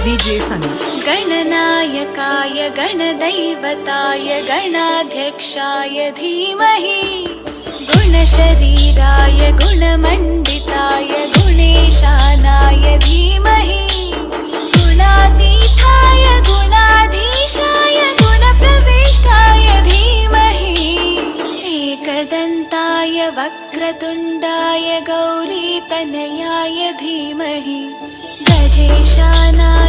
DJ Sunny. गणनायकाय गणदैवताय गणाध्यक्षाय धीमहि गुणशरीराय गुणमण्डिताय गुणेशानाय धीमहि गुणातीताय गुणाधीशाय गुणप्रविष्टाय धीमहि एकदन्ताय वक्रतुण्डाय गौरीतनयाय धीमहि गजेशानाय